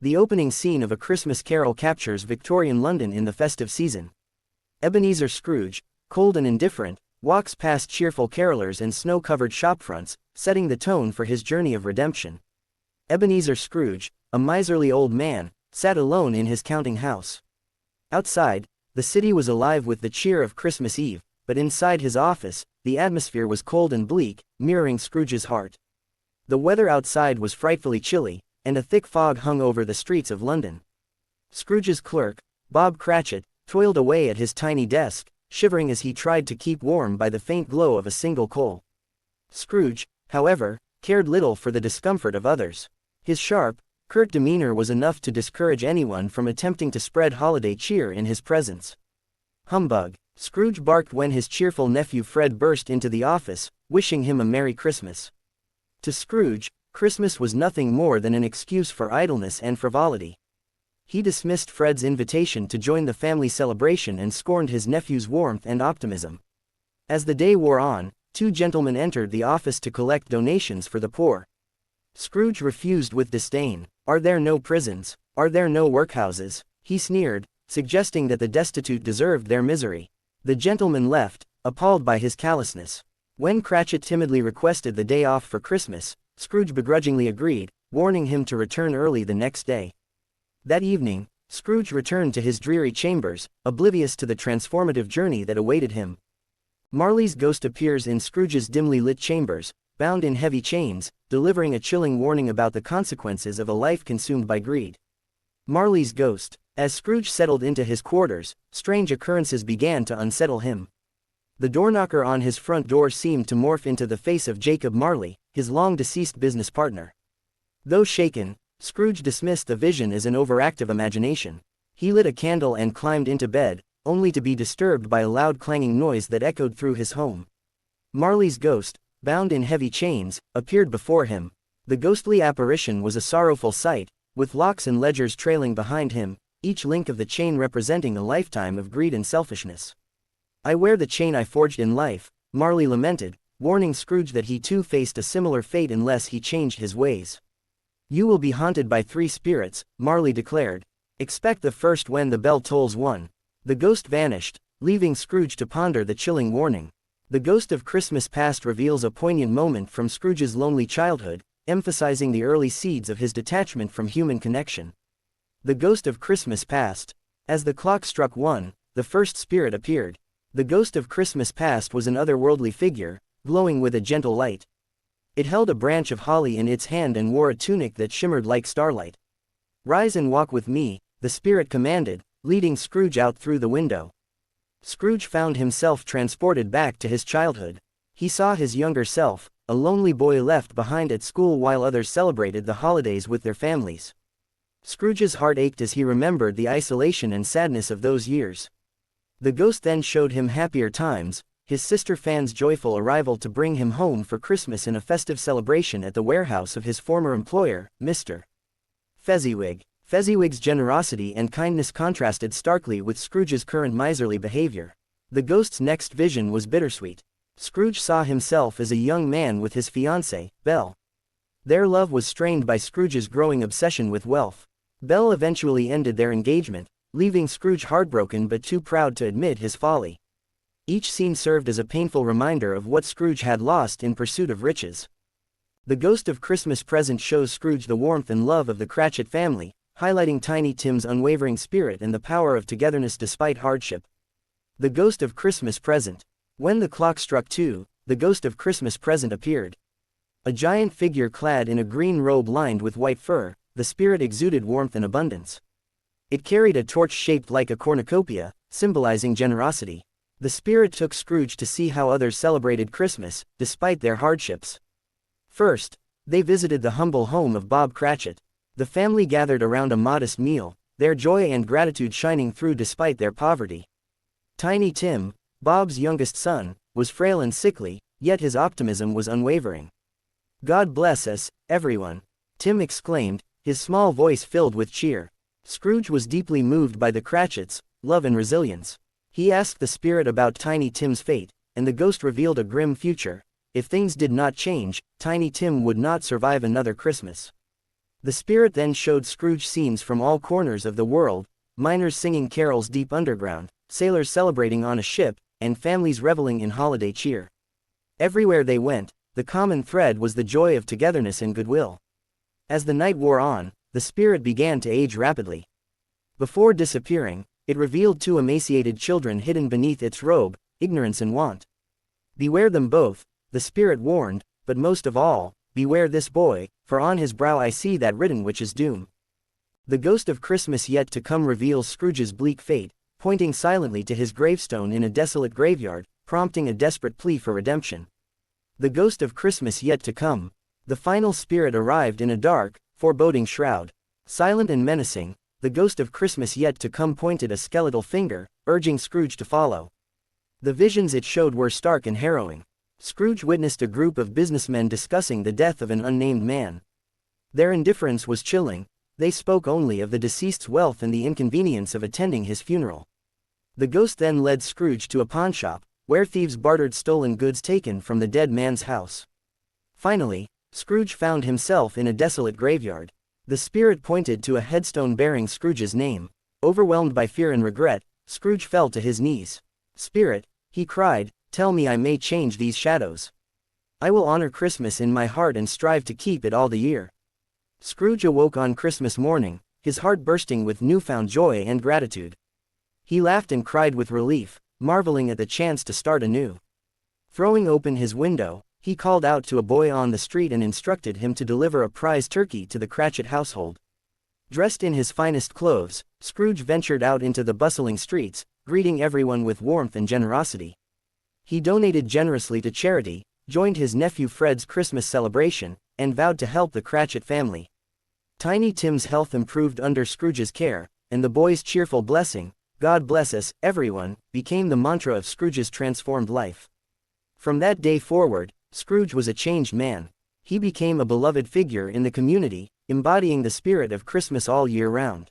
The opening scene of A Christmas Carol captures Victorian London in the festive season. Ebenezer Scrooge, cold and indifferent, walks past cheerful carolers and snow-covered shopfronts, setting the tone for his journey of redemption. Ebenezer Scrooge, a miserly old man, sat alone in his counting house. Outside, the city was alive with the cheer of Christmas Eve, but inside his office, the atmosphere was cold and bleak, mirroring Scrooge's heart. The weather outside was frightfully chilly, and a thick fog hung over the streets of London. Scrooge's clerk, Bob Cratchit, toiled away at his tiny desk, shivering as he tried to keep warm by the faint glow of a single coal. Scrooge, however, cared little for the discomfort of others. His sharp, curt demeanor was enough to discourage anyone from attempting to spread holiday cheer in his presence. "Humbug," Scrooge barked when his cheerful nephew Fred burst into the office, wishing him a Merry Christmas. To Scrooge, Christmas was nothing more than an excuse for idleness and frivolity. He dismissed Fred's invitation to join the family celebration and scorned his nephew's warmth and optimism. As the day wore on, two gentlemen entered the office to collect donations for the poor. Scrooge refused with disdain. "Are there no prisons? Are there no workhouses?" he sneered, suggesting that the destitute deserved their misery. The gentleman left, appalled by his callousness. When Cratchit timidly requested the day off for Christmas, Scrooge begrudgingly agreed, warning him to return early the next day. That evening, Scrooge returned to his dreary chambers, oblivious to the transformative journey that awaited him. Marley's ghost appears in Scrooge's dimly lit chambers, bound in heavy chains, delivering a chilling warning about the consequences of a life consumed by greed. Marley's ghost. As Scrooge settled into his quarters, strange occurrences began to unsettle him. The doorknocker on his front door seemed to morph into the face of Jacob Marley, his long-deceased business partner. Though shaken, Scrooge dismissed the vision as an overactive imagination. He lit a candle and climbed into bed, only to be disturbed by a loud clanging noise that echoed through his home. Marley's ghost, bound in heavy chains, appeared before him. The ghostly apparition was a sorrowful sight, with locks and ledgers trailing behind him, each link of the chain representing a lifetime of greed and selfishness. "I wear the chain I forged in life," Marley lamented, warning Scrooge that he too faced a similar fate unless he changed his ways. "You will be haunted by three spirits," Marley declared. "Expect the first when the bell tolls one." The ghost vanished, leaving Scrooge to ponder the chilling warning. The Ghost of Christmas Past reveals a poignant moment from Scrooge's lonely childhood, emphasizing the early seeds of his detachment from human connection. The Ghost of Christmas Past. As the clock struck 1, the first spirit appeared. The Ghost of Christmas Past was an otherworldly figure, glowing with a gentle light. It held a branch of holly in its hand and wore a tunic that shimmered like starlight. "Rise and walk with me," the spirit commanded, leading Scrooge out through the window. Scrooge found himself transported back to his childhood. He saw his younger self, a lonely boy left behind at school while others celebrated the holidays with their families. Scrooge's heart ached as he remembered the isolation and sadness of those years. The ghost then showed him happier times, his sister Fan's joyful arrival to bring him home for Christmas in a festive celebration at the warehouse of his former employer, Mr. Fezziwig. Fezziwig's generosity and kindness contrasted starkly with Scrooge's current miserly behavior. The ghost's next vision was bittersweet. Scrooge saw himself as a young man with his fiancée, Belle. Their love was strained by Scrooge's growing obsession with wealth. Belle eventually ended their engagement, leaving Scrooge heartbroken but too proud to admit his folly. Each scene served as a painful reminder of what Scrooge had lost in pursuit of riches. The Ghost of Christmas Present shows Scrooge the warmth and love of the Cratchit family, highlighting Tiny Tim's unwavering spirit and the power of togetherness despite hardship. The Ghost of Christmas Present. When the clock struck 2, the Ghost of Christmas Present appeared. A giant figure clad in a green robe lined with white fur, the spirit exuded warmth and abundance. It carried a torch shaped like a cornucopia, symbolizing generosity. The spirit took Scrooge to see how others celebrated Christmas, despite their hardships. First, they visited the humble home of Bob Cratchit. The family gathered around a modest meal, their joy and gratitude shining through despite their poverty. Tiny Tim, Bob's youngest son, was frail and sickly, yet his optimism was unwavering. "God bless us, everyone," Tim exclaimed, his small voice filled with cheer. Scrooge was deeply moved by the Cratchits' love and resilience. He asked the spirit about Tiny Tim's fate, and the ghost revealed a grim future. If things did not change, Tiny Tim would not survive another Christmas. The spirit then showed Scrooge scenes from all corners of the world, miners singing carols deep underground, sailors celebrating on a ship, and families reveling in holiday cheer. Everywhere they went, the common thread was the joy of togetherness and goodwill. As the night wore on, the spirit began to age rapidly. Before disappearing, it revealed two emaciated children hidden beneath its robe, ignorance and want. "Beware them both," the spirit warned, "but most of all, beware this boy, for on his brow I see that written which is doom." The ghost of Christmas yet to come reveals Scrooge's bleak fate, pointing silently to his gravestone in a desolate graveyard, prompting a desperate plea for redemption. The ghost of Christmas yet to come. The final spirit arrived in a dark, foreboding shroud. Silent and menacing, the ghost of Christmas yet to come pointed a skeletal finger, urging Scrooge to follow. The visions it showed were stark and harrowing. Scrooge witnessed a group of businessmen discussing the death of an unnamed man. Their indifference was chilling. They spoke only of the deceased's wealth and the inconvenience of attending his funeral. The ghost then led Scrooge to a pawnshop, where thieves bartered stolen goods taken from the dead man's house. Finally, Scrooge found himself in a desolate graveyard. The spirit pointed to a headstone bearing Scrooge's name. Overwhelmed by fear and regret, Scrooge fell to his knees. "Spirit," he cried, "tell me I may change these shadows. I will honor Christmas in my heart and strive to keep it all the year." Scrooge awoke on Christmas morning, his heart bursting with newfound joy and gratitude. He laughed and cried with relief, marveling at the chance to start anew. Throwing open his window, he called out to a boy on the street and instructed him to deliver a prize turkey to the Cratchit household. Dressed in his finest clothes, Scrooge ventured out into the bustling streets, greeting everyone with warmth and generosity. He donated generously to charity, joined his nephew Fred's Christmas celebration, and vowed to help the Cratchit family. Tiny Tim's health improved under Scrooge's care, and the boy's cheerful blessing, "God bless us, everyone," became the mantra of Scrooge's transformed life. From that day forward, Scrooge was a changed man. He became a beloved figure in the community, embodying the spirit of Christmas all year round.